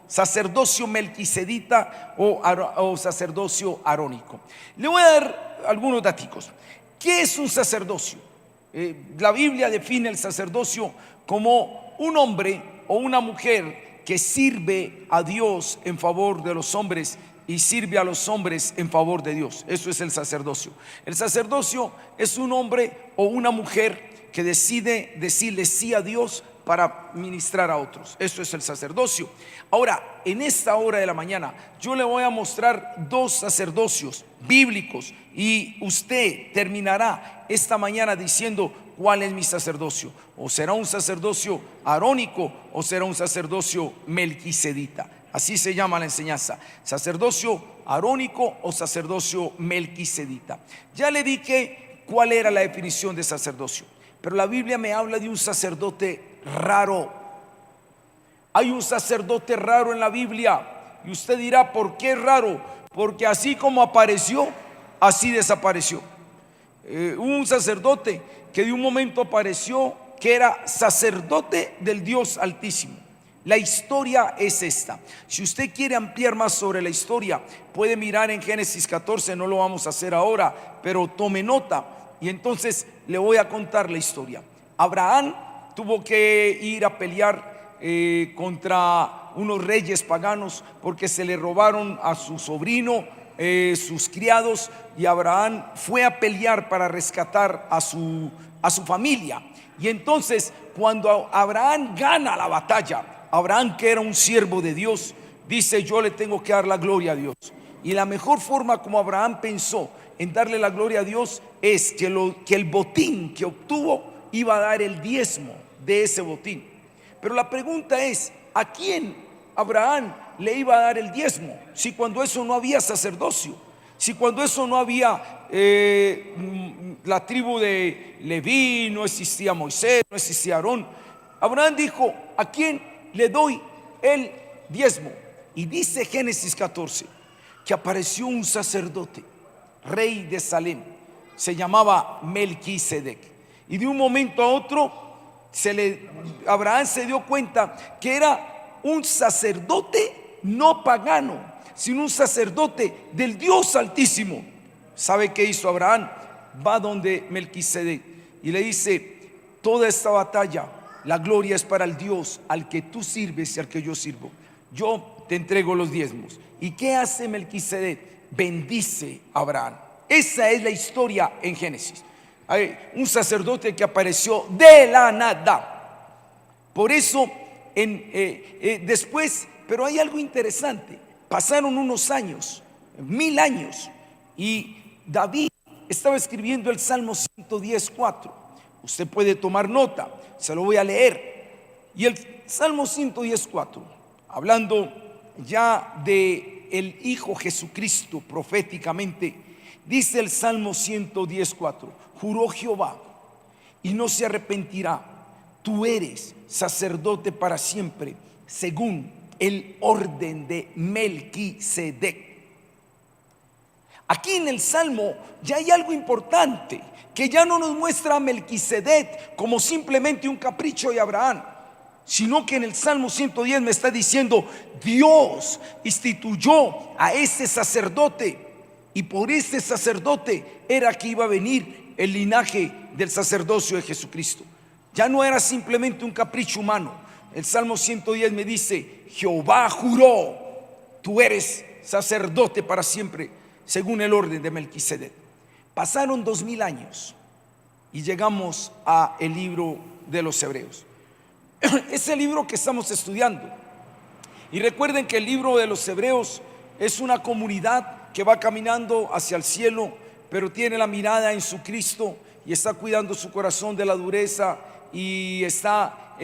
sacerdocio melquisedita o sacerdocio arónico. Le voy a dar algunos datos. ¿Qué es un sacerdocio? La Biblia define el sacerdocio como un hombre o una mujer que sirve a Dios en favor de los hombres y sirve a los hombres en favor de Dios. Eso es el sacerdocio. El sacerdocio es un hombre o una mujer que decide decirle sí a Dios para ministrar a otros. Eso es el sacerdocio. Ahora, en esta hora de la mañana, yo le voy a mostrar dos sacerdocios bíblicos y usted terminará esta mañana diciendo: ¿cuál es mi sacerdocio? O será un sacerdocio arónico o será un sacerdocio melquisedita. Así se llama la enseñanza: sacerdocio arónico o sacerdocio melquisedita. Ya le dije cuál era la definición de sacerdocio, pero la Biblia me habla de un sacerdote raro. Hay un sacerdote raro en la Biblia. Y usted dirá: ¿por qué raro? Porque así como apareció, así desapareció. Un sacerdote que de un momento apareció, que era sacerdote del Dios Altísimo. La historia es esta. Si usted quiere ampliar más sobre la historia, puede mirar en Génesis 14. No lo vamos a hacer ahora, pero tome nota y entonces le voy a contar la historia. Abraham tuvo que ir a pelear contra unos reyes paganos porque se le robaron a su sobrino, sus criados, y Abraham fue a pelear para rescatar a su familia. Y entonces, cuando Abraham gana la batalla, Abraham, que era un siervo de Dios, dice: yo le tengo que dar la gloria a Dios. Y la mejor forma como Abraham pensó en darle la gloria a Dios es que el botín que obtuvo iba a dar el diezmo de ese botín. Pero la pregunta es: ¿a quién Abraham le iba a dar el diezmo? Si cuando eso no había sacerdocio, si cuando eso no había la tribu de Leví, no existía Moisés, no existía Aarón. Abraham dijo: ¿a quién le doy el diezmo? Y dice Génesis 14 que apareció un sacerdote, rey de Salem, se llamaba Melquisedec. Y de un momento a otro Abraham se dio cuenta que era un sacerdote no pagano, sino un sacerdote del Dios Altísimo. ¿Sabe qué hizo Abraham? Va donde Melquisedec y le dice: toda esta batalla, la gloria es para el Dios al que tú sirves y al que yo sirvo. Yo te entrego los diezmos. ¿Y qué hace Melquisedec? Bendice a Abraham. Esa es la historia en Génesis. Hay un sacerdote que apareció de la nada. Por eso después, pero hay algo interesante. Pasaron unos años, 1000 años, y David estaba escribiendo el Salmo 110:4. Usted puede tomar nota, se lo voy a leer. Y el Salmo 110:4, hablando ya de el Hijo Jesucristo proféticamente, dice el Salmo 110:4: juró Jehová y no se arrepentirá, tú eres sacerdote para siempre, según el orden de Melquisedec. Aquí en el Salmo ya hay algo importante, que ya no nos muestra a Melquisedec como simplemente un capricho de Abraham, sino que en el Salmo 110 me está diciendo: Dios instituyó a ese sacerdote, y por ese sacerdote era que iba a venir el linaje del sacerdocio de Jesucristo. Ya no era simplemente un capricho humano. El Salmo 110 me dice: Jehová juró, tú eres sacerdote para siempre, según el orden de Melquisedec. Pasaron 2000 años y llegamos a el libro de los Hebreos. Es el libro que estamos estudiando. Y recuerden que el libro de los Hebreos es una comunidad que va caminando hacia el cielo, pero tiene la mirada en su Cristo y está cuidando su corazón de la dureza y está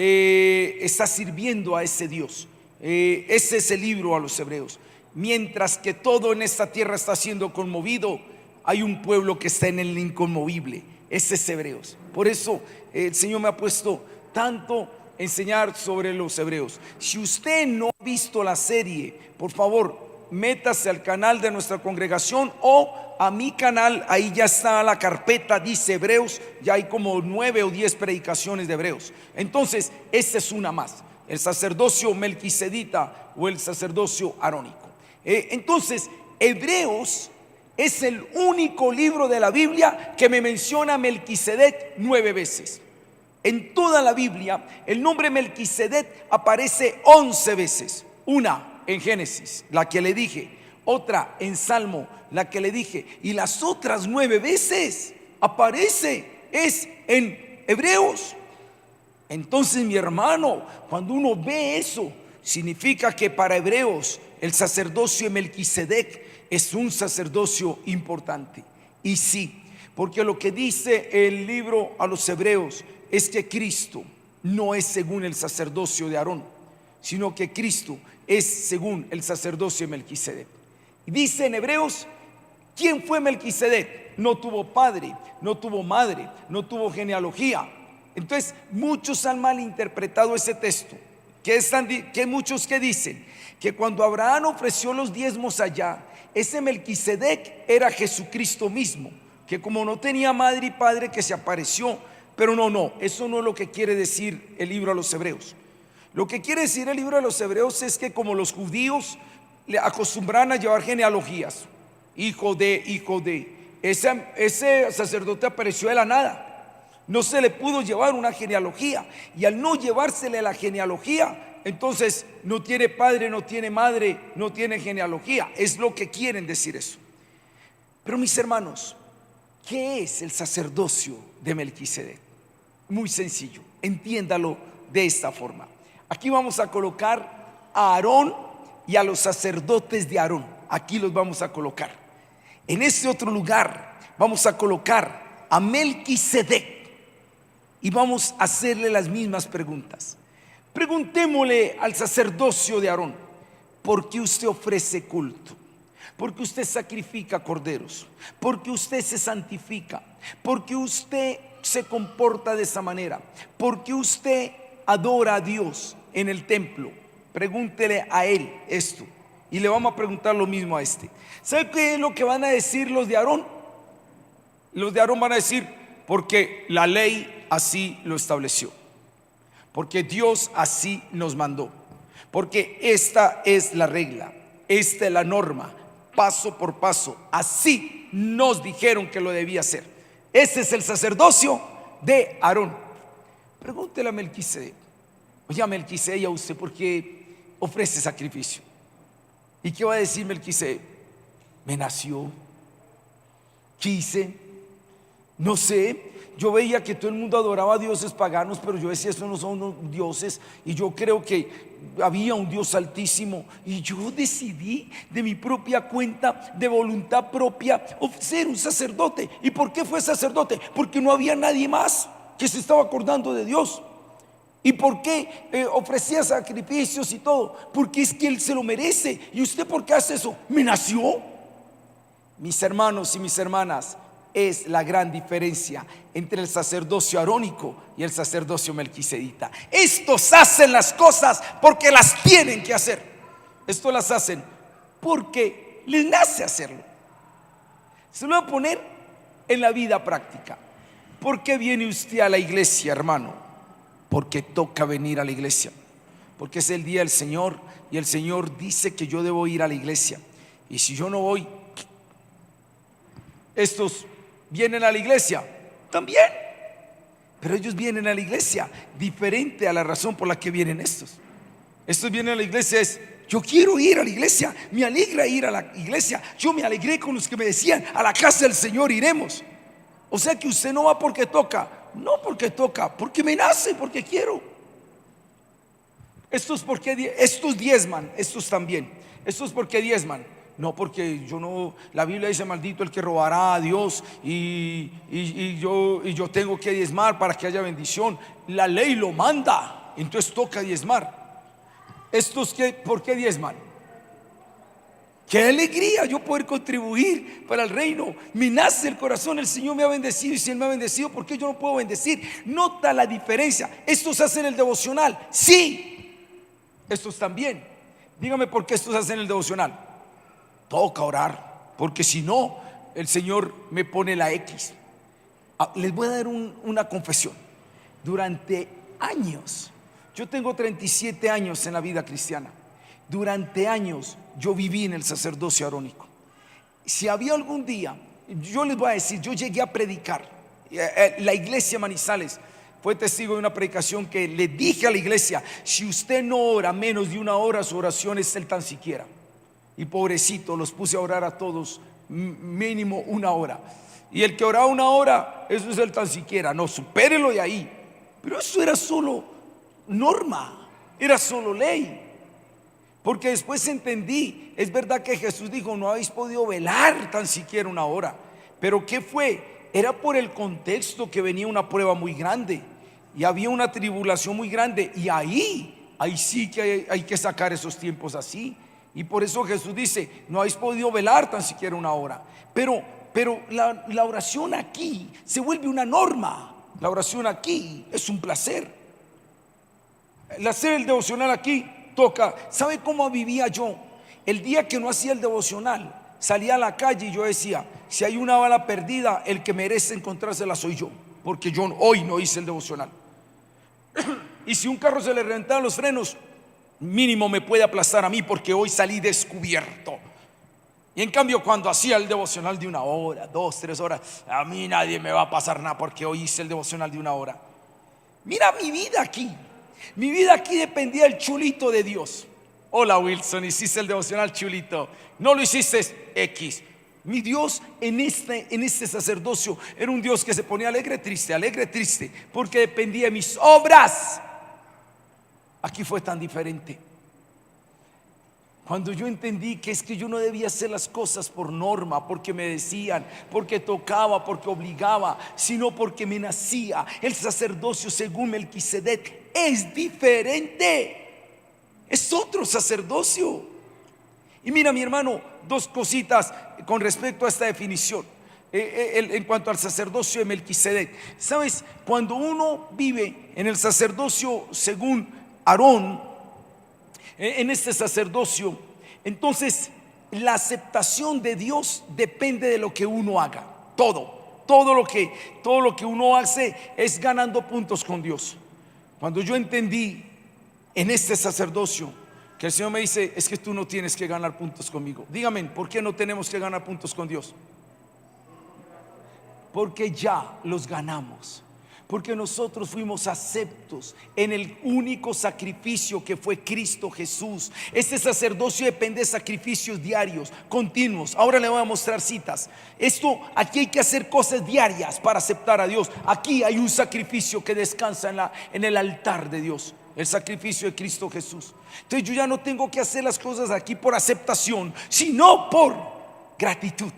sirviendo a ese Dios. Ese es el libro a los Hebreos. Mientras que todo en esta tierra está siendo conmovido, hay un pueblo que está en el inconmovible. Ese es Hebreos. Por eso el Señor me ha puesto tanto enseñar sobre los Hebreos. Si usted no ha visto la serie, por favor, métase al canal de nuestra congregación o a mi canal. Ahí ya está la carpeta, dice Hebreos. Ya hay como 9 o 10 predicaciones de Hebreos. Entonces, esta es una más. el sacerdocio melquisedita o el sacerdocio arónico. Entonces, Hebreos es el único libro de la Biblia que me menciona Melquisedec 9 veces. En toda la Biblia el nombre Melquisedec aparece 11 veces. Una en Génesis, la que le dije, otra en Salmo, la que le dije, y las otras 9 veces es en Hebreos. Entonces, mi hermano, cuando uno ve eso, significa que para Hebreos el sacerdocio de Melquisedec es un sacerdocio importante. Y sí, porque lo que dice el libro a los Hebreos es que Cristo no es según el sacerdocio de Aarón, sino que Cristo es según el sacerdocio de Melquisedec. Y dice en Hebreos, ¿quién fue Melquisedec? No tuvo padre, no tuvo madre, no tuvo genealogía. Entonces muchos han malinterpretado ese texto, que muchos que dicen que cuando Abraham ofreció los diezmos allá, ese Melquisedec era Jesucristo mismo, que como no tenía madre y padre, que se apareció. Pero no, eso no es lo que quiere decir el libro a los Hebreos. Lo que quiere decir el libro a los Hebreos es que como los judíos le acostumbran a llevar genealogías, hijo de, ese sacerdote apareció de la nada. No se le pudo llevar una genealogía, y al no llevársele la genealogía, entonces no tiene padre, no tiene madre, no tiene genealogía. Es lo que quieren decir eso. Pero mis hermanos, ¿qué es el sacerdocio de Melquisedec? Muy sencillo, entiéndalo de esta forma. Aquí vamos a colocar a Aarón y a los sacerdotes de Aarón. Aquí los vamos a colocar. En este otro lugar vamos a colocar a Melquisedec y vamos a hacerle las mismas preguntas. Preguntémosle al sacerdocio de Aarón: ¿por qué usted ofrece culto? ¿Por qué usted sacrifica corderos? ¿Por qué usted se santifica? ¿Por qué usted se comporta de esa manera? ¿Por qué usted adora a Dios en el templo? Pregúntele a él esto, y le vamos a preguntar lo mismo a este. ¿Sabe qué es lo que van a decir los de Aarón? Los de Aarón van a decir: porque la ley así lo estableció, porque Dios así nos mandó, porque esta es la regla, esta es la norma, paso por paso, así nos dijeron que lo debía hacer. Ese es el sacerdocio de Aarón. Pregúntele a Melquisedec: oye, Melquisedec, ¿y a usted por qué ofrece sacrificio? ¿Y qué va a decir Melquisedec? Me nació, quise, no sé. Yo veía que todo el mundo adoraba a dioses paganos, pero yo decía: estos no son unos dioses, y yo creo que había un Dios altísimo, y yo decidí de mi propia cuenta, de voluntad propia, ser un sacerdote. ¿Y por qué fue sacerdote? Porque no había nadie más que se estaba acordando de Dios. ¿Y por qué ofrecía sacrificios y todo? Porque es que Él se lo merece. ¿Y usted por qué hace eso? Me nació. Mis hermanos y mis hermanas, es la gran diferencia entre el sacerdocio arónico y el sacerdocio melquisedita. Estos hacen las cosas porque las tienen que hacer. Estos las hacen porque les nace hacerlo. Se lo voy a poner en la vida práctica. ¿Por qué viene usted a la iglesia, hermano? Porque toca venir a la iglesia, porque es el día del Señor, y el Señor dice que yo debo ir a la iglesia. Y si yo no voy, estos vienen a la iglesia también, pero ellos vienen a la iglesia diferente a la razón por la que vienen estos. Estos vienen a la iglesia es: yo quiero ir a la iglesia, me alegra ir a la iglesia. Yo me alegré con los que me decían: a la casa del Señor iremos. O sea que usted no va porque toca. No porque toca, porque me nace, porque quiero. Estos diezman, estos también. Estos porque diezman. No, porque yo no, la Biblia dice: maldito el que robará a Dios, y yo tengo que diezmar para que haya bendición. La ley lo manda, entonces toca diezmar. Estos ¿por qué diezman? Qué alegría yo poder contribuir para el reino. Me nace el corazón, el Señor me ha bendecido, y si Él me ha bendecido, ¿por qué yo no puedo bendecir? Nota la diferencia. Estos hacen el devocional, sí. Estos también. Dígame por qué estos hacen el devocional. Toca orar, porque si no, el Señor me pone la X. Les voy a dar una confesión. Durante años Yo tengo 37 años en la vida cristiana. Durante años yo viví en el sacerdocio arónico. Si había algún día, yo les voy a decir, yo llegué a predicar. La iglesia Manizales fue testigo de una predicación que le dije a la iglesia: si usted no ora menos de una hora, su oración es el tan siquiera. Y pobrecito, los puse a orar a todos mínimo una hora. Y el que oraba una hora, eso es el tan siquiera. No, supérelo de ahí. Pero eso era solo norma, era solo ley. Porque después entendí, es verdad que Jesús dijo: no habéis podido velar tan siquiera una hora. Pero ¿qué fue? Era por el contexto que venía una prueba muy grande y había una tribulación muy grande. Y ahí sí que hay que sacar esos tiempos así. Y por eso Jesús dice: no habéis podido velar tan siquiera una hora. Pero la oración aquí se vuelve una norma. La oración aquí es un placer. El hacer el devocional aquí toca. ¿Sabe cómo vivía yo? El día que no hacía el devocional, salía a la calle y yo decía: si hay una bala perdida, el que merece encontrársela soy yo, porque yo hoy no hice el devocional. Y si un carro se le reventaban los frenos, mínimo me puede aplastar a mí, porque hoy salí descubierto. Y en cambio, cuando hacía el devocional de una hora, 2, 3 horas, a mí nadie me va a pasar nada, porque hoy hice el devocional de una hora. Mira mi vida aquí. Mi vida aquí dependía del chulito de Dios. Hola Wilson, hiciste el devocional, chulito. No lo hiciste, X. Mi Dios en este sacerdocio era un Dios que se ponía alegre, triste, porque dependía de mis obras. Aquí fue tan diferente. Cuando yo entendí que es que yo no debía hacer las cosas por norma, porque me decían, porque tocaba, porque obligaba, sino porque me nacía. El sacerdocio según Melquisedec es diferente, es otro sacerdocio. Y mira, mi hermano, dos cositas con respecto a esta definición en cuanto al sacerdocio de Melquisedec. Sabes, cuando uno vive en el sacerdocio según Aarón, en este sacerdocio, entonces la aceptación de Dios depende de lo que uno haga. Todo lo que uno hace es ganando puntos con Dios. Cuando yo entendí en este sacerdocio que el Señor me dice: es que tú no tienes que ganar puntos conmigo. Dígame, ¿por qué no tenemos que ganar puntos con Dios? Porque ya los ganamos. Porque nosotros fuimos aceptos en el único sacrificio que fue Cristo Jesús. Este sacerdocio depende de sacrificios diarios, continuos. Ahora le voy a mostrar citas. Aquí hay que hacer cosas diarias para aceptar a Dios. Aquí hay un sacrificio que descansa en el altar de Dios, el sacrificio de Cristo Jesús. Entonces yo ya no tengo que hacer las cosas aquí por aceptación, sino por gratitud.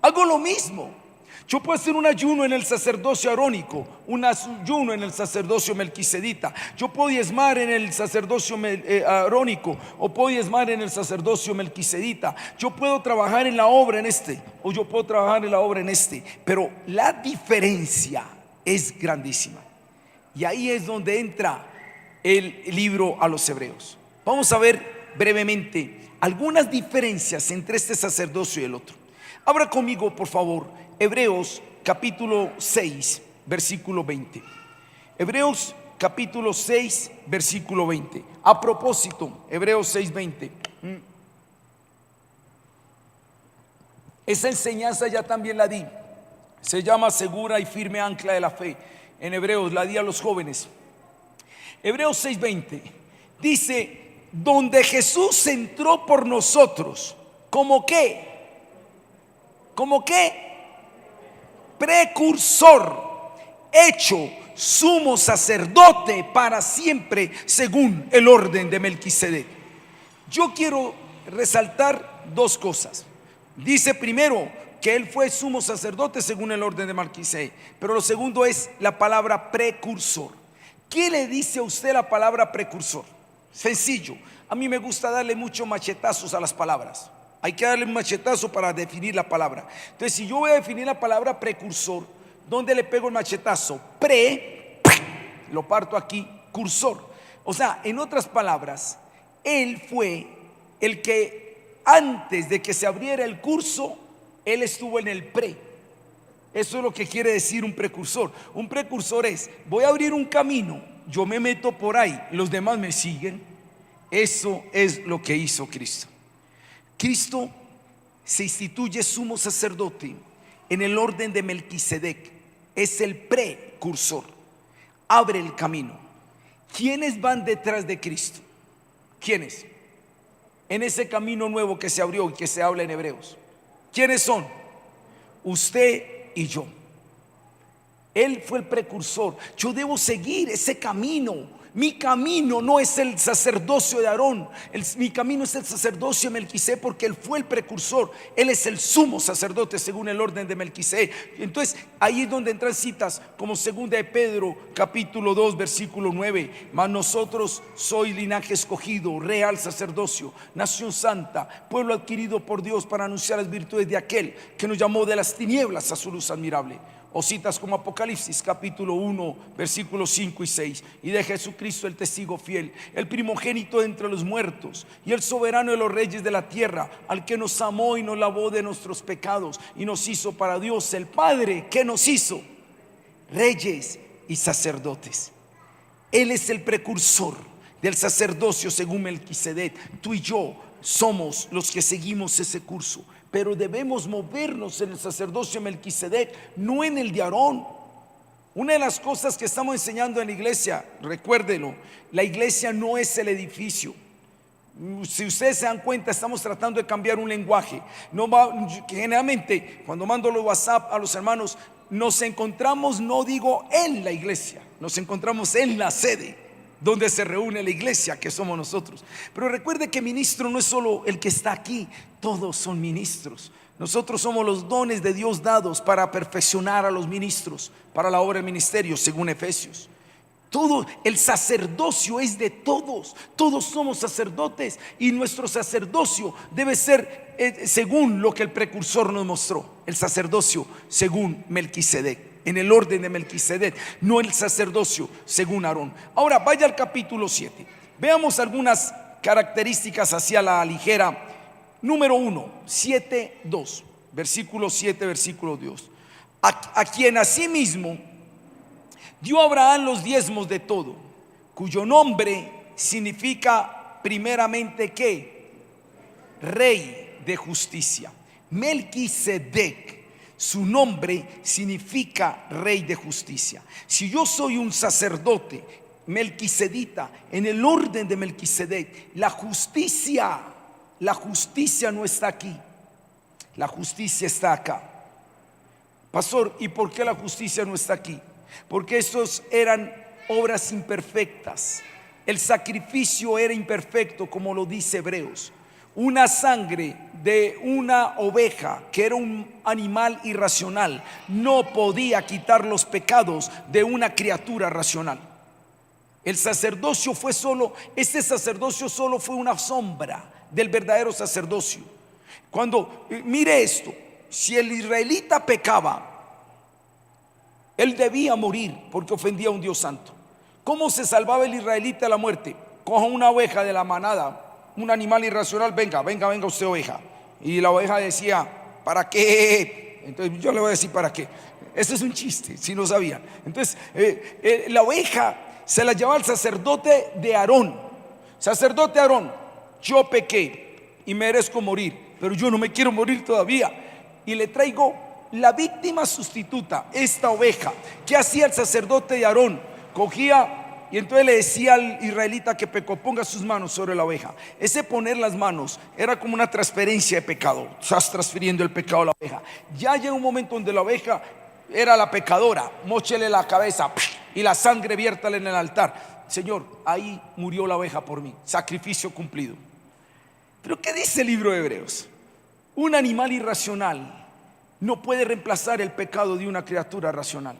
Hago lo mismo. Yo puedo hacer un ayuno en el sacerdocio arónico, un ayuno en el sacerdocio melquisedita. Yo puedo diezmar en el sacerdocio arónico, o puedo diezmar en el sacerdocio melquisedita. Yo puedo trabajar en la obra en este, o yo puedo trabajar en la obra en este. Pero la diferencia es grandísima. Y ahí es donde entra el libro a los Hebreos. Vamos a ver brevemente algunas diferencias entre este sacerdocio y el otro. Abra conmigo, por favor, Hebreos capítulo 6, versículo 20. Hebreos capítulo 6, versículo 20. A propósito, Hebreos 6, 20. Esa enseñanza ya también la di. Se llama segura y firme ancla de la fe. En Hebreos la di a los jóvenes. Hebreos 6, 20 dice: donde Jesús entró por nosotros, ¿como qué? ¿Como qué? Precursor, hecho sumo sacerdote para siempre según el orden de Melquisedec. Yo quiero resaltar dos cosas. Dice primero que él fue sumo sacerdote según el orden de Melquisedec, pero lo segundo es la palabra precursor. ¿Qué le dice a usted la palabra precursor? Sencillo, a mí me gusta darle muchos machetazos a las palabras. Hay que darle un machetazo para definir la palabra. Entonces, si yo voy a definir la palabra precursor, ¿dónde le pego el machetazo? Lo parto aquí, cursor. O sea, en otras palabras, él fue el que antes de que se abriera el curso, él estuvo en el pre. Eso es lo que quiere decir un precursor. Un precursor es: voy a abrir un camino, yo me meto por ahí, los demás me siguen. Eso es lo que hizo Cristo. Cristo se instituye sumo sacerdote en el orden de Melquisedec. Es el precursor, abre el camino. ¿Quiénes van detrás de Cristo? ¿Quiénes? En ese camino nuevo que se abrió y que se habla en Hebreos, ¿quiénes son? Usted y yo. Él fue el precursor. Yo debo seguir ese camino. Mi camino no es el sacerdocio de Aarón, mi camino es el sacerdocio de Melquisedec, porque él fue el precursor. Él es el sumo sacerdote según el orden de Melquisedec. Entonces ahí es donde entran citas como segunda de Pedro capítulo 2 versículo 9: mas nosotros sois linaje escogido, real sacerdocio, nación santa, pueblo adquirido por Dios para anunciar las virtudes de aquel que nos llamó de las tinieblas a su luz admirable. O citas como Apocalipsis capítulo 1 versículos 5 y 6: y de Jesucristo el testigo fiel, el primogénito de entre los muertos y el soberano de los reyes de la tierra, al que nos amó y nos lavó de nuestros pecados y nos hizo para Dios el Padre, que nos hizo reyes y sacerdotes. Él es el precursor del sacerdocio según Melquisedec. Tú y yo somos los que seguimos ese curso, pero debemos movernos en el sacerdocio de Melquisedec, no en el de Aarón. Una de las cosas que estamos enseñando en la iglesia, recuérdelo, la iglesia no es el edificio. Si ustedes se dan cuenta, estamos tratando de cambiar un lenguaje. Generalmente cuando mando los WhatsApp a los hermanos, nos encontramos, no digo en la iglesia, nos encontramos en la sede donde se reúne la iglesia, que somos nosotros. Pero recuerde que ministro no es solo el que está aquí, todos son ministros. Nosotros somos los dones de Dios dados para perfeccionar a los ministros para la obra del ministerio, según Efesios. Todo el sacerdocio es de todos. Todos somos sacerdotes, y nuestro sacerdocio debe ser según lo que el precursor nos mostró. El sacerdocio según Melquisedec, en el orden de Melquisedec, no el sacerdocio según Aarón. Ahora vaya al capítulo 7. Veamos algunas características hacia la ligera. Número 1, 7:2, versículo 7, versículo 2. A quien asimismo dio a Abraham los diezmos de todo, cuyo nombre significa primeramente ¿qué? Rey de justicia. Melquisedec, su nombre significa rey de justicia. Si yo soy un sacerdote melquisedita, en el orden de Melquisedec, la justicia no está aquí, la justicia está acá. Pastor, ¿y por qué la justicia no está aquí? Porque estos eran obras imperfectas. El sacrificio era imperfecto, como lo dice Hebreos. Una sangre de una oveja, que era un animal irracional, no podía quitar los pecados de una criatura racional. El sacerdocio fue solo, este sacerdocio solo fue una sombra del verdadero sacerdocio. Cuando, mire esto, si el israelita pecaba, él debía morir porque ofendía a un Dios santo. ¿Cómo se salvaba el israelita de la muerte? Coja una oveja de la manada, un animal irracional: venga usted, oveja. Y la oveja decía: ¿para qué? Entonces yo le voy a decir para qué. Este es un chiste, si no sabían. Entonces la oveja se la llevaba al sacerdote de Aarón. Sacerdote Aarón, yo pequé y merezco morir, pero yo no me quiero morir todavía, y le traigo la víctima sustituta, esta oveja. ¿Qué hacía el sacerdote de Aarón? Cogía y entonces le decía al israelita que pecó: ponga sus manos sobre la oveja. Ese poner las manos era como una transferencia de pecado. Estás transfiriendo el pecado a la oveja. Ya llega un momento donde la oveja era la pecadora: móchele la cabeza y la sangre viértala en el altar. Señor, ahí murió la oveja por mí, sacrificio cumplido. Pero ¿qué dice el libro de Hebreos? Un animal irracional no puede reemplazar el pecado de una criatura racional.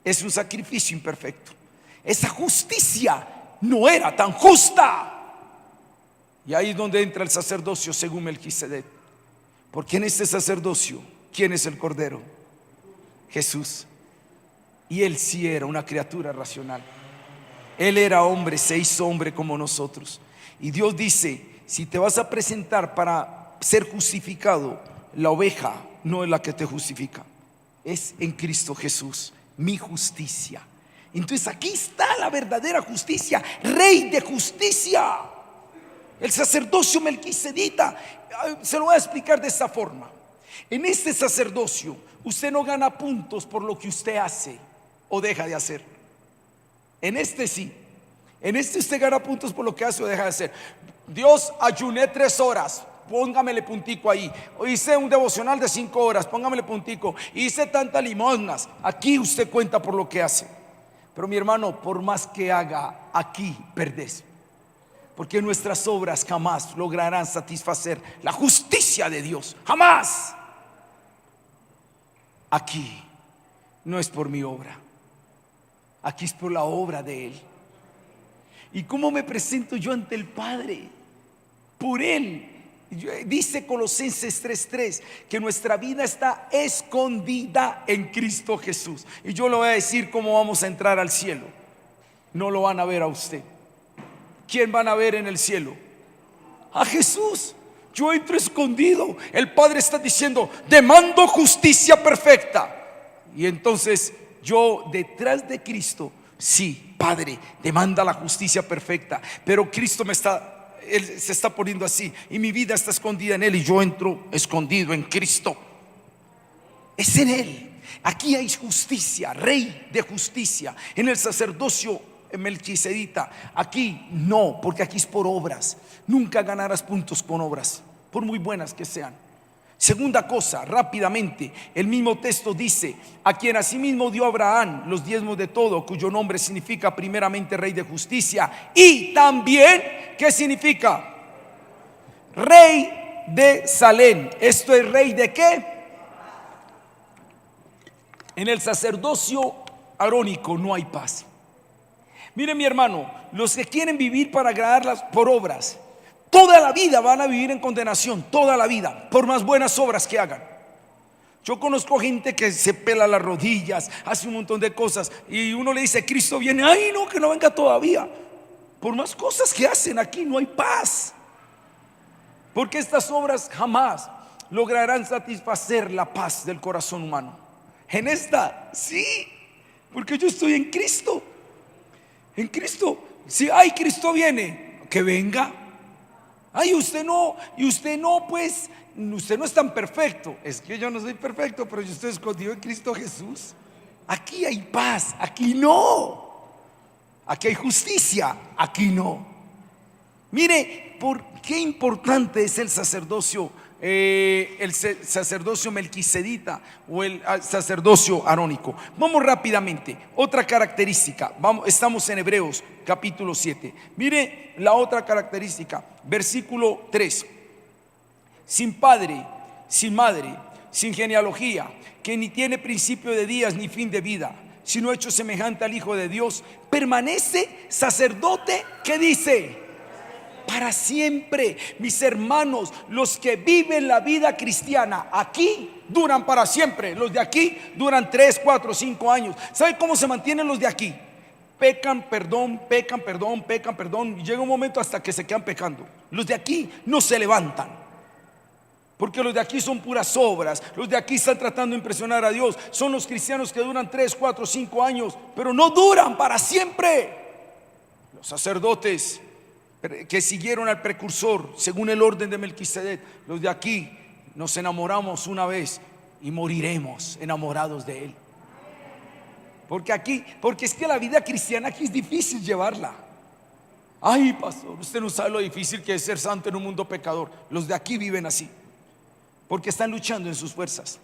Es un sacrificio imperfecto. Esa justicia no era tan justa. Y ahí es donde entra el sacerdocio según Melquisedec. Porque en este sacerdocio, ¿quién es el Cordero? Jesús. Y él sí era una criatura racional. Él era hombre, se hizo hombre como nosotros. Y Dios dice: si te vas a presentar para ser justificado, la oveja no es la que te justifica. es en Cristo Jesús, mi justicia. Entonces aquí está la verdadera justicia, Rey de justicia. El sacerdocio melquisedita, se lo voy a explicar de esta forma. En este sacerdocio usted no gana puntos por lo que usted hace o deja de hacer. En este sí. En este usted gana puntos por lo que hace o deja de hacer. Dios, ayuné 3 horas, póngamele puntico ahí. O hice un devocional de 5 horas, póngamele puntico. Hice tantas limosnas. Aquí usted cuenta por lo que hace. Pero mi hermano, por más que haga, aquí perdés. Porque nuestras obras jamás lograrán satisfacer la justicia de Dios. Jamás. Aquí no es por mi obra. Aquí es por la obra de Él. ¿Y cómo me presento yo ante el Padre? Por Él. Dice Colosenses 3:3 que nuestra vida está escondida en Cristo Jesús. Y yo le voy a decir cómo vamos a entrar al cielo. No lo van a ver a usted. ¿Quién van a ver en el cielo? A Jesús. Yo entro escondido. El Padre está diciendo: demando justicia perfecta. Y entonces yo detrás de Cristo, sí, Padre, demanda la justicia perfecta. Pero Cristo Él se está poniendo así y mi vida está escondida en Él y yo entro escondido en Cristo. Es en Él. Aquí hay justicia, Rey de justicia. En el sacerdocio melquisedita, aquí no, porque aquí es por obras. Nunca ganarás puntos con obras, por muy buenas que sean. Segunda cosa, rápidamente, el mismo texto dice: a quien asimismo dio Abraham los diezmos de todo, cuyo nombre significa primeramente Rey de justicia, y también, ¿qué significa? Rey de Salem. Esto es rey de ¿qué? En el sacerdocio arónico no hay paz. Mire mi hermano, los que quieren vivir para agradarlas por obras, toda la vida van a vivir en condenación, toda la vida, por más buenas obras que hagan. Yo conozco gente que se pela las rodillas, hace un montón de cosas, y uno le dice: Cristo viene. Ay, no, que no venga todavía. Por más cosas que hacen, aquí no hay paz, porque estas obras jamás lograrán satisfacer la paz del corazón humano. En esta, sí, porque yo estoy en Cristo. En Cristo. Si ay, Cristo viene, que venga. Ay, usted no, y usted no, pues usted no es tan perfecto. Es que yo no soy perfecto, pero yo estoy escondido en Cristo Jesús. Aquí hay paz, aquí no. Aquí hay justicia, aquí no. Mire, por qué importante es el sacerdocio melquisedita o el sacerdocio arónico. Vamos rápidamente. Otra característica. Estamos en Hebreos capítulo 7. Mire la otra característica. Versículo 3. Sin padre, sin madre, sin genealogía, que ni tiene principio de días ni fin de vida, sino hecho semejante al Hijo de Dios, permanece sacerdote. ¿Qué dice? Para siempre. Mis hermanos, los que viven la vida cristiana aquí duran para siempre. Los de aquí duran 3, 4, 5 años. ¿Sabe cómo se mantienen los de aquí? Pecan, perdón, pecan, perdón, pecan, perdón, y llega un momento hasta que se quedan pecando. Los de aquí no se levantan, porque los de aquí son puras obras. Los de aquí están tratando de impresionar a Dios. Son los cristianos que duran 3, 4, 5 años, pero no duran para siempre. Los sacerdotes que siguieron al precursor según el orden de Melquisedec, los de aquí nos enamoramos una vez y moriremos enamorados de Él. Porque es que la vida cristiana aquí es difícil llevarla. Ay, pastor, usted no sabe lo difícil que es ser santo en un mundo pecador. Los de aquí viven así, porque están luchando en sus fuerzas.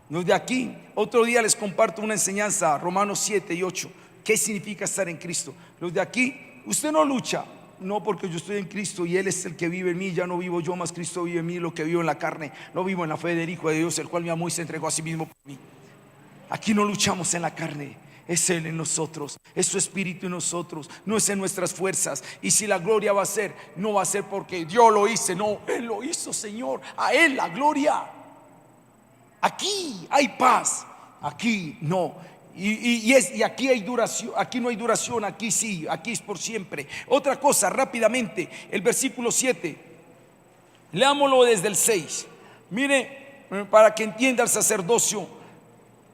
Los de aquí, otro día les comparto una enseñanza, Romanos 7 y 8. ¿Qué significa estar en Cristo? Los de aquí, usted no lucha. No, porque yo estoy en Cristo y Él es el que vive en mí. Ya no vivo yo, más Cristo vive en mí. Lo que vivo en la carne, lo vivo en la fe del Hijo de Dios, el cual me amó y se entregó a sí mismo por mí. Aquí no luchamos en la carne, es Él en nosotros, es su Espíritu en nosotros, no es en nuestras fuerzas. Y si la gloria va a ser, no va a ser porque yo lo hice, no, Él lo hizo, Señor. A Él la gloria. Aquí hay paz, aquí no. Y aquí hay duración, aquí no hay duración, aquí sí, aquí es por siempre. Otra cosa, rápidamente, el versículo 7, leámoslo desde el 6. Mire, para que entienda el sacerdocio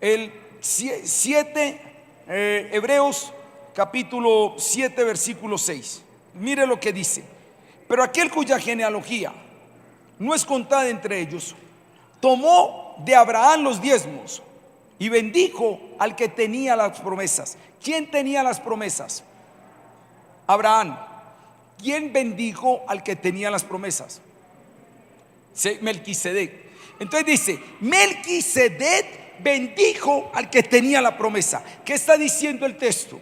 el 7, Hebreos capítulo 7, versículo 6. Mire lo que dice: pero aquel cuya genealogía no es contada entre ellos, tomó de Abraham los diezmos y bendijo al que tenía las promesas. ¿Quién tenía las promesas? Abraham. ¿Quién bendijo al que tenía las promesas? Melquisedec. Entonces dice, Melquisedec bendijo al que tenía la promesa. ¿Qué está diciendo el texto?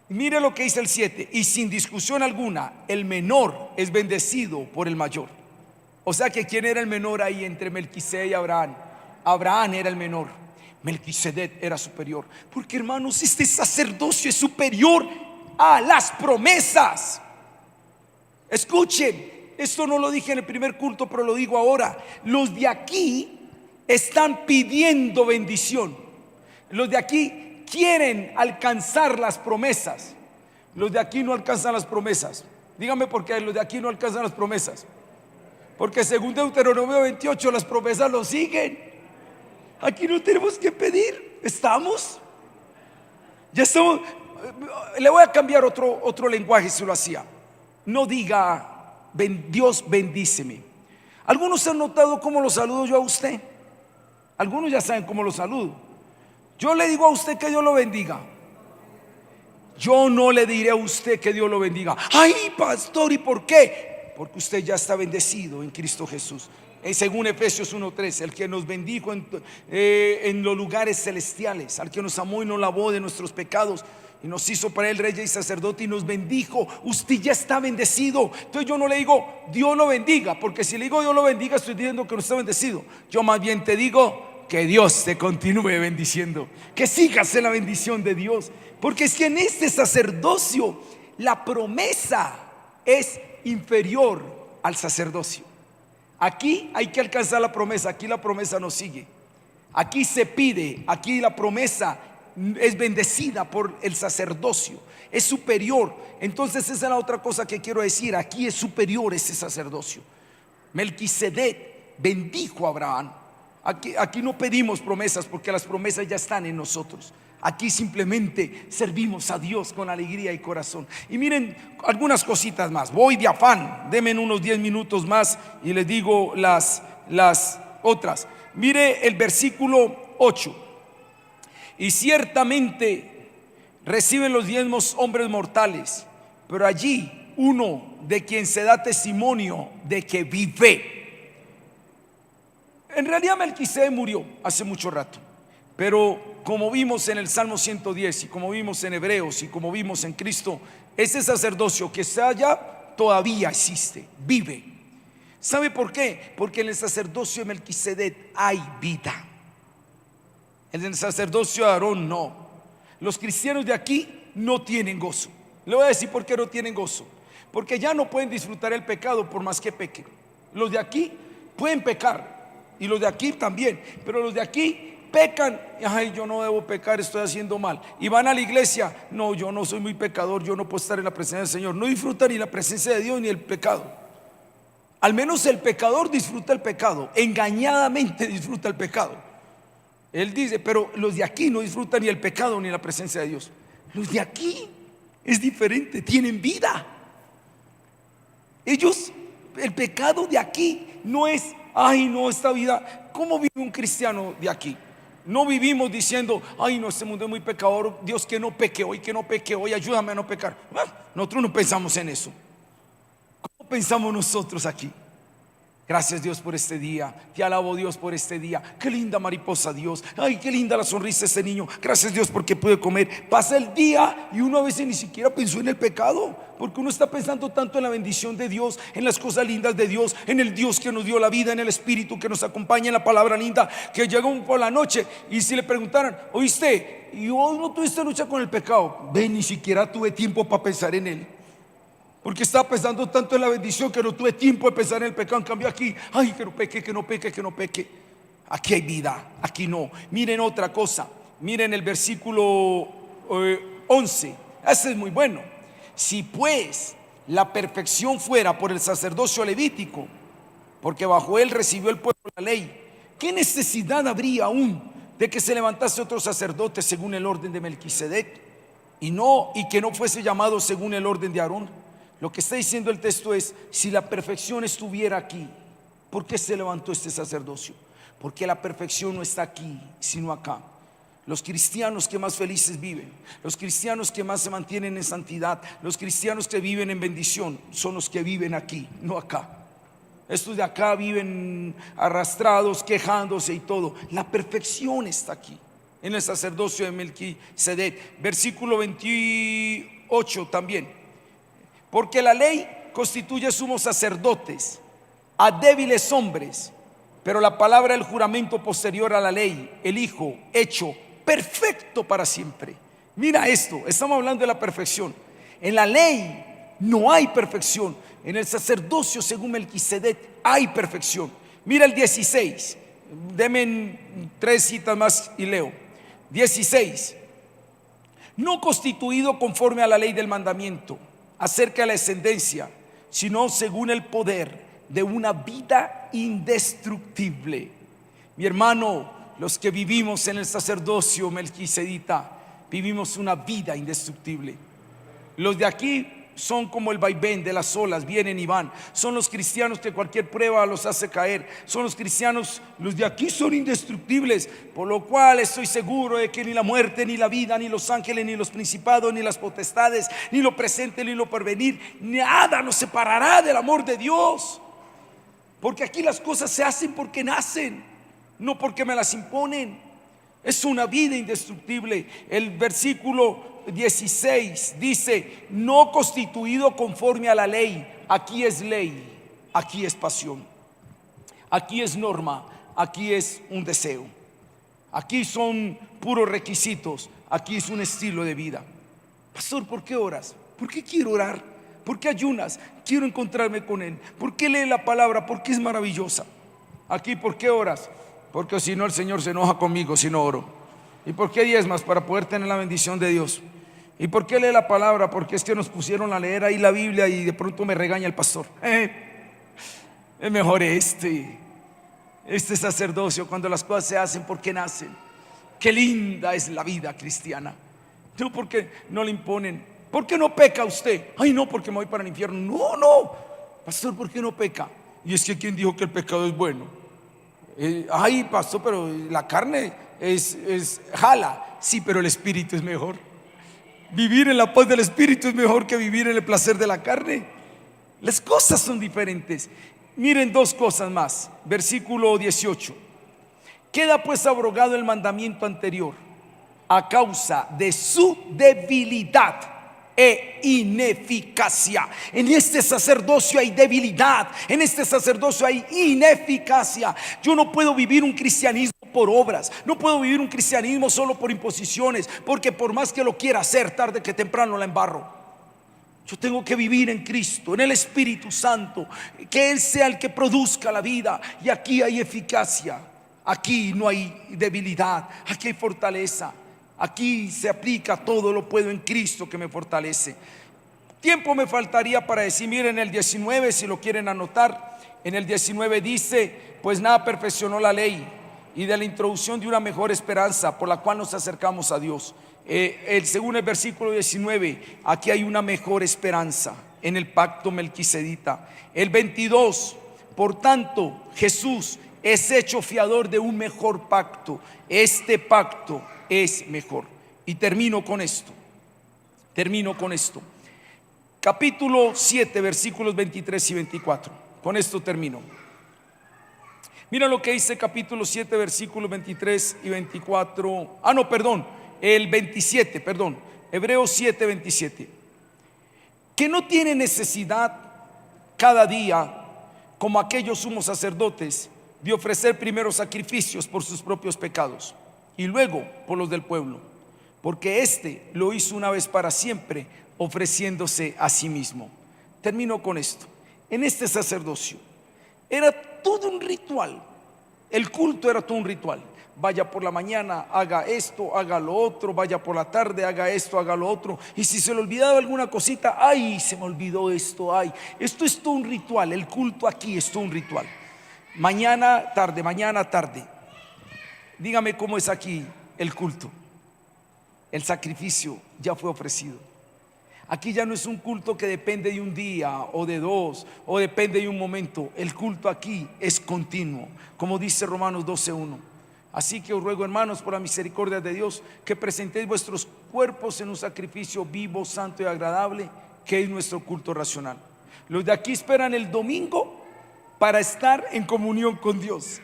Mire lo que dice el 7: y sin discusión alguna, el menor es bendecido por el mayor. O sea que ¿quién era el menor ahí entre Melquisedec y Abraham? Abraham era el menor, Melquisedec era superior. Porque, hermanos, este sacerdocio es superior a las promesas. Escuchen, esto no lo dije en el primer culto, pero lo digo ahora. Los de aquí están pidiendo bendición. Los de aquí quieren alcanzar las promesas. Los de aquí no alcanzan las promesas. Dígame por qué los de aquí no alcanzan las promesas. Porque según Deuteronomio 28 las promesas lo siguen. Aquí no tenemos que pedir. ¿Estamos? Ya estamos. Le voy a cambiar otro lenguaje si lo hacía. No diga Dios bendíceme. Algunos han notado cómo lo saludo yo a usted. Algunos ya saben cómo lo saludo. Yo le digo a usted que Dios lo bendiga. Yo no le diré a usted que Dios lo bendiga. Ay, pastor, ¿y por qué? Porque usted ya está bendecido en Cristo Jesús. Según Efesios 1:3, el que nos bendijo en los lugares celestiales, al que nos amó y nos lavó de nuestros pecados y nos hizo para él rey y sacerdote y nos bendijo. Usted ya está bendecido. Entonces yo no le digo Dios lo bendiga, porque si le digo Dios lo bendiga, estoy diciendo que no está bendecido. Yo más bien te digo que Dios te continúe bendiciendo, que sigas en la bendición de Dios. Porque es que en este sacerdocio la promesa es inferior al sacerdocio. Aquí hay que alcanzar la promesa, aquí la promesa no sigue. Aquí se pide, aquí la promesa es bendecida por el sacerdocio, es superior. Entonces esa es la otra cosa que quiero decir. Aquí es superior ese sacerdocio. Melquisedec bendijo a Abraham. Aquí no pedimos promesas, porque las promesas ya están en nosotros. Aquí simplemente servimos a Dios con alegría y corazón. Y miren algunas cositas más. Voy de afán, denme unos 10 minutos más y les digo las otras. Mire el versículo 8. Y ciertamente reciben los diezmos hombres mortales, pero allí uno de quien se da testimonio de que vive. En realidad Melquisedec murió hace mucho rato, pero como vimos en el Salmo 110 y como vimos en Hebreos y como vimos en Cristo, ese sacerdocio que está allá todavía existe, vive. ¿Sabe por qué? Porque en el sacerdocio de Melquisedec hay vida. En el sacerdocio de Aarón no. Los cristianos de aquí no tienen gozo. Le voy a decir por qué no tienen gozo. Porque ya no pueden disfrutar el pecado por más que pequen. Los de aquí pueden pecar y los de aquí también, pero los de aquí pecan. Ay, yo no debo pecar, estoy haciendo mal. Y van a la iglesia. No, yo no soy muy pecador, yo no puedo estar en la presencia del Señor. No disfrutan ni la presencia de Dios ni el pecado. Al menos el pecador disfruta el pecado, engañadamente disfruta el pecado. Él dice, pero los de aquí no disfrutan ni el pecado ni la presencia de Dios. Los de aquí es diferente, tienen vida. Ellos, el pecado de aquí no es, ay no, esta vida. ¿Cómo vive un cristiano de aquí? No vivimos diciendo, ay no, este mundo es muy pecador, Dios, que no peque hoy, ayúdame a no pecar. Nosotros no pensamos en eso. ¿Cómo pensamos nosotros aquí? Gracias Dios por este día, te alabo Dios por este día. Qué linda mariposa Dios, ay qué linda la sonrisa de ese niño. Gracias Dios porque pude comer. Pasa el día y uno a veces ni siquiera pensó en el pecado, porque uno está pensando tanto en la bendición de Dios, en las cosas lindas de Dios, en el Dios que nos dio la vida, en el Espíritu que nos acompaña, en la palabra linda, que llega por la noche. Y si le preguntaran, oíste, ¿y vos no tuviste lucha con el pecado? Ve, ni siquiera tuve tiempo para pensar en él, porque estaba pensando tanto en la bendición que no tuve tiempo de pensar en el pecado. En cambio aquí, ay, que no peque, que no peque, que no peque. Aquí hay vida, aquí no. Miren otra cosa, miren el versículo 11. Ese es muy bueno. Si pues la perfección fuera por el sacerdocio levítico, porque bajo él recibió el pueblo la ley, ¿qué necesidad habría aún de que se levantase otro sacerdote según el orden de Melquisedec y que no fuese llamado según el orden de Aarón. Lo que está diciendo el texto es: si la perfección estuviera aquí, ¿por qué se levantó este sacerdocio? Porque la perfección no está aquí, sino acá. Los cristianos que más felices viven, los cristianos que más se mantienen en santidad, los cristianos que viven en bendición, son los que viven aquí, no acá. Estos de acá viven arrastrados, quejándose y todo. La perfección está aquí, en el sacerdocio de Melquisedec. Versículo 28 también: porque la ley constituye sumos sacerdotes a débiles hombres, pero la palabra del juramento posterior a la ley, el Hijo hecho perfecto para siempre. Mira esto, estamos hablando de la perfección. En la ley no hay perfección. En el sacerdocio según Melquisedec hay perfección. Mira el 16. Deme 3 citas más y leo. 16. No constituido conforme a la ley del mandamiento acerca de la descendencia, sino según el poder de una vida indestructible. Mi hermano, los que vivimos en el sacerdocio melquisedita, vivimos una vida indestructible. Los de aquí son como el vaivén de las olas, vienen y van. Son los cristianos que cualquier prueba los hace caer. Son los cristianos, los de aquí son indestructibles, por lo cual estoy seguro de que ni la muerte, ni la vida, ni los ángeles, ni los principados, ni las potestades, ni lo presente, ni lo porvenir, nada nos separará del amor de Dios. Porque aquí las cosas se hacen porque nacen, no porque me las imponen. Es una vida indestructible. El versículo 16 dice: no constituido conforme a la ley. Aquí es ley, aquí es pasión, aquí es norma, aquí es un deseo, aquí son puros requisitos, aquí es un estilo de vida. Pastor, ¿por qué oras? ¿Por qué quiero orar? ¿Por qué ayunas? Quiero encontrarme con Él. ¿Por qué lee la palabra? Porque es maravillosa. Aquí, ¿por qué oras? Porque si no, el Señor se enoja conmigo si no oro. ¿Y por qué diezmas? Para poder tener la bendición de Dios. ¿Y por qué lee la palabra? Porque es que nos pusieron a leer ahí la Biblia y de pronto me regaña el pastor. Es mejor este sacerdocio, cuando las cosas se hacen porque nacen. Qué linda es la vida cristiana. No porque no le imponen. ¿Por qué no peca usted? Ay, no, porque me voy para el infierno. No, pastor, ¿por qué no peca? Y es que ¿quién dijo que el pecado es bueno? Ay, pastor, pero la carne es jala. Sí, pero el espíritu es mejor. Vivir en la paz del espíritu es mejor que vivir en el placer de la carne. Las cosas son diferentes. Miren dos cosas más. Versículo 18. Queda pues abrogado el mandamiento anterior a causa de su debilidad e ineficacia. En este sacerdocio hay debilidad, en este sacerdocio hay ineficacia. Yo no puedo vivir un cristianismo por obras, no puedo vivir un cristianismo solo por imposiciones, porque por más que lo quiera hacer, tarde que temprano la embarro. Yo tengo que vivir en Cristo, en el Espíritu Santo, que Él sea el que produzca la vida. Y aquí hay eficacia, aquí no hay debilidad, aquí hay fortaleza. Aquí se aplica: todo lo puedo en Cristo que me fortalece. Tiempo me faltaría para decir, miren el 19, si lo quieren anotar. En el 19 dice: pues nada perfeccionó la ley, y de la introducción de una mejor esperanza por la cual nos acercamos a Dios. Según el versículo 19, aquí hay una mejor esperanza en el pacto melquisedita. El 22, por tanto Jesús es hecho fiador de un mejor pacto. Este pacto es mejor. Y termino con esto. Capítulo 7, versículos 23 y 24. Con esto termino. Mira lo que dice capítulo 7, versículos 23 y 24. El 27, perdón. Hebreos 7, 27. Que no tiene necesidad cada día, como aquellos sumos sacerdotes, de ofrecer primero sacrificios por sus propios pecados y luego por los del pueblo, porque éste lo hizo una vez para siempre, ofreciéndose a sí mismo. Termino con esto. En este sacerdocio era todo un ritual. El culto era todo un ritual. Vaya por la mañana, haga esto, haga lo otro. Vaya por la tarde, haga esto, haga lo otro. Y si se le olvidaba alguna cosita, ay, se me olvidó esto, ay. Esto es todo un ritual. El culto aquí es todo un ritual. Mañana, tarde. Dígame cómo es aquí el culto. El sacrificio ya fue ofrecido. Aquí ya no es un culto que depende de un día o de dos, o depende de un momento. El culto aquí es continuo, como dice Romanos 12:1. Así que os ruego, hermanos, por la misericordia de Dios, que presentéis vuestros cuerpos en un sacrificio vivo, santo y agradable, que es nuestro culto racional. Los de aquí esperan el domingo para estar en comunión con Dios.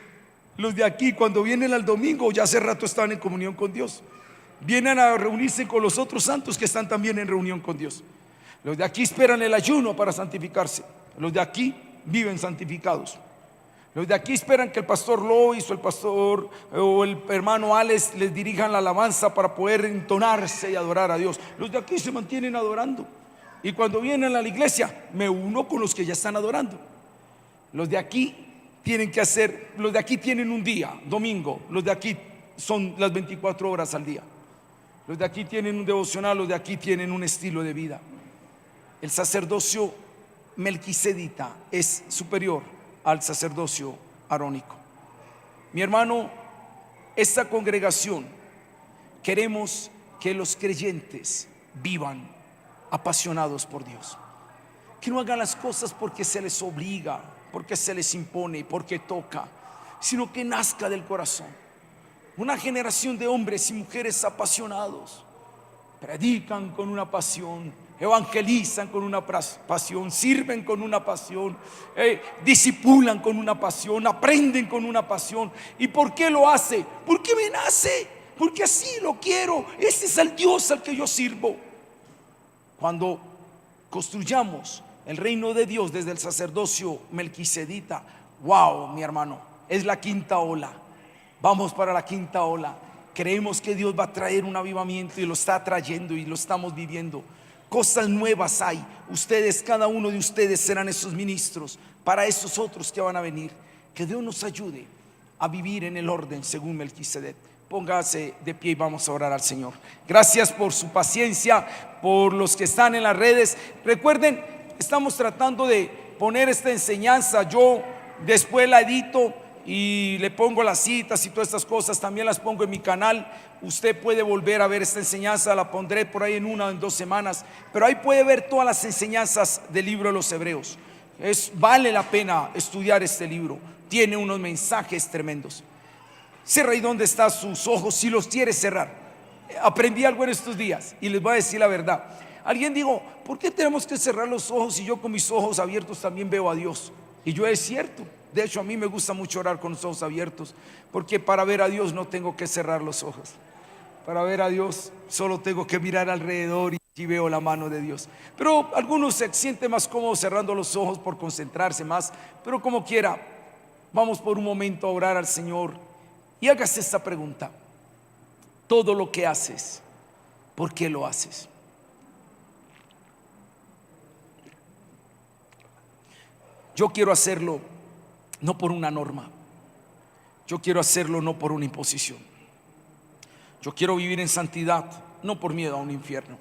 Los de aquí, cuando vienen al domingo, ya hace rato están en comunión con Dios. Vienen a reunirse con los otros santos que están también en reunión con Dios. Los de aquí esperan el ayuno para santificarse. Los de aquí viven santificados. Los de aquí esperan que el pastor Lois o el pastor o el hermano Alex les dirijan la alabanza para poder entonarse y adorar a Dios. Los de aquí se mantienen adorando. Y cuando vienen a la iglesia, me uno con los que ya están adorando. Los de aquí tienen que hacer, los de aquí tienen un día, domingo. Los de aquí son las 24 horas al día. Los de aquí tienen un devocional, los de aquí tienen un estilo de vida. El sacerdocio melquisedita es superior al sacerdocio arónico. Mi hermano, esta congregación queremos que los creyentes vivan apasionados por Dios. Que no hagan las cosas porque se les obliga, porque se les impone, porque toca, sino que nazca del corazón. Una generación de hombres y mujeres apasionados, predican con una pasión, evangelizan con una pasión, sirven con una pasión, disipulan con una pasión, aprenden con una pasión. ¿Y por qué lo hace? Porque me nace, porque así lo quiero. Ese es el Dios al que yo sirvo. Cuando construyamos el reino de Dios desde el sacerdocio melquisedita, wow, mi hermano, es la quinta ola. Vamos para la quinta ola. Creemos que Dios va a traer un avivamiento y lo está trayendo y lo estamos viviendo. Cosas nuevas hay. Ustedes, cada uno de ustedes serán esos ministros para esos otros que van a venir. Que Dios nos ayude a vivir en el orden según Melquisedec. Póngase de pie y vamos a orar al Señor. Gracias por su paciencia, por los que están en las redes. Recuerden, estamos tratando de poner esta enseñanza. Yo después la edito y le pongo las citas y todas estas cosas, también las pongo en mi canal. Usted puede volver a ver esta enseñanza, la pondré por ahí en 1 o en 2 semanas, pero ahí puede ver todas las enseñanzas del libro de los Hebreos. Vale la pena estudiar este libro, tiene unos mensajes tremendos. Cierra ahí donde están sus ojos si los quiere cerrar. Aprendí algo en estos días y les voy a decir la verdad. Alguien dijo, ¿por qué tenemos que cerrar los ojos si yo con mis ojos abiertos también veo a Dios? Y yo, es cierto. De hecho, a mí me gusta mucho orar con los ojos abiertos, porque para ver a Dios no tengo que cerrar los ojos. Para ver a Dios solo tengo que mirar alrededor y veo la mano de Dios. Pero algunos se sienten más cómodos cerrando los ojos por concentrarse más. Pero como quiera, vamos por un momento a orar al Señor y hágase esta pregunta: todo lo que haces, ¿por qué lo haces? Yo quiero hacerlo no por una norma. Yo quiero hacerlo no por una imposición. Yo quiero vivir en santidad, no por miedo a un infierno,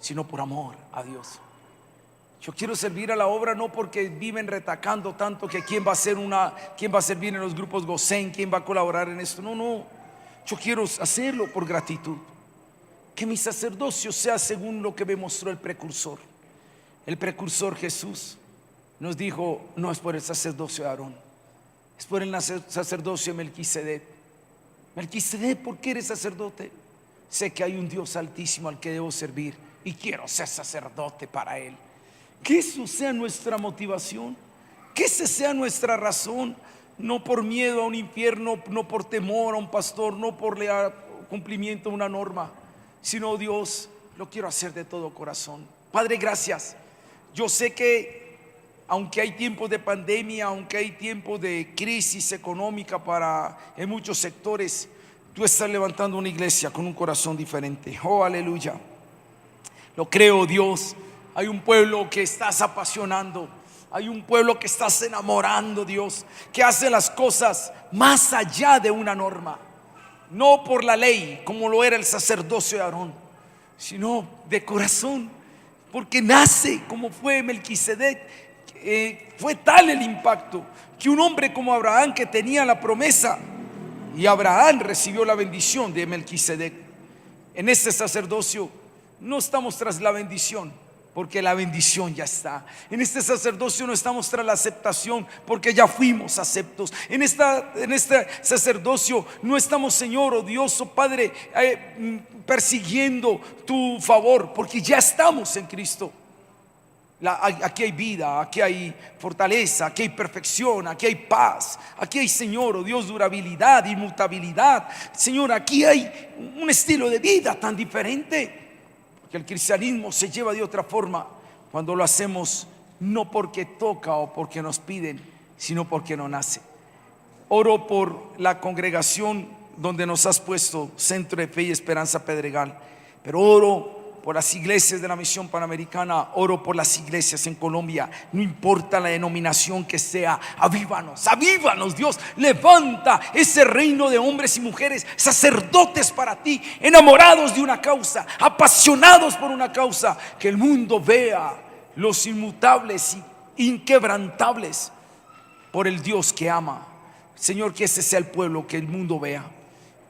sino por amor a Dios. Yo quiero servir a la obra no porque viven retacando tanto que quién va a servir en los grupos Gosén, quién va a colaborar en esto. No. Yo quiero hacerlo por gratitud. Que mi sacerdocio sea según lo que me mostró el precursor. El precursor Jesús nos dijo, no es por el sacerdocio de Aarón, es por el sacerdocio de Melquisedec. Melquisedec, ¿por qué eres sacerdote? Sé que hay un Dios altísimo al que debo servir y quiero ser sacerdote para Él. Que eso sea nuestra motivación, que esa sea nuestra razón, no por miedo a un infierno, no por temor a un pastor, no por cumplimiento a una norma, sino Dios, lo quiero hacer de todo corazón. Padre, gracias. Yo sé que aunque hay tiempos de pandemia, aunque hay tiempos de crisis económica en muchos sectores, tú estás levantando una iglesia con un corazón diferente. Oh, aleluya. Lo creo, Dios. Hay un pueblo que estás apasionando. Hay un pueblo que estás enamorando, Dios, que hace las cosas más allá de una norma. No por la ley, como lo era el sacerdocio de Aarón, sino de corazón, porque nace como fue Melquisedec. Fue tal el impacto que un hombre como Abraham, que tenía la promesa, y Abraham recibió la bendición de Melquisedec. En este sacerdocio no estamos tras la bendición, porque la bendición ya está. En este sacerdocio no estamos tras la aceptación, porque ya fuimos aceptos. En este sacerdocio no estamos, Señor, oh Dios, oh Padre, persiguiendo tu favor, porque ya estamos en Cristo. Aquí hay vida, aquí hay fortaleza, aquí hay perfección, aquí hay paz, aquí hay, Señor, oh Dios, durabilidad, inmutabilidad. Señor, aquí hay un estilo de vida tan diferente, porque el cristianismo se lleva de otra forma cuando lo hacemos no porque toca o porque nos piden, sino porque no nace. Oro por la congregación donde nos has puesto, Centro de Fe y Esperanza Pedregal, pero oro por las iglesias de la Misión Panamericana, oro por las iglesias en Colombia, no importa la denominación que sea. Avívanos, avívanos, Dios, levanta ese reino de hombres y mujeres, sacerdotes para ti, enamorados de una causa, apasionados por una causa, que el mundo vea los inmutables y inquebrantables por el Dios que ama. Señor, que ese sea el pueblo que el mundo vea,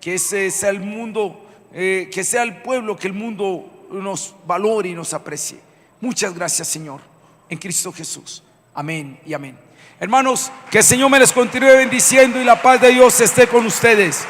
que ese sea el mundo, que sea el pueblo que el mundo nos valore y nos aprecie. Muchas gracias, Señor, en Cristo Jesús. Amén y amén. Hermanos, que el Señor me les continúe bendiciendo y la paz de Dios esté con ustedes.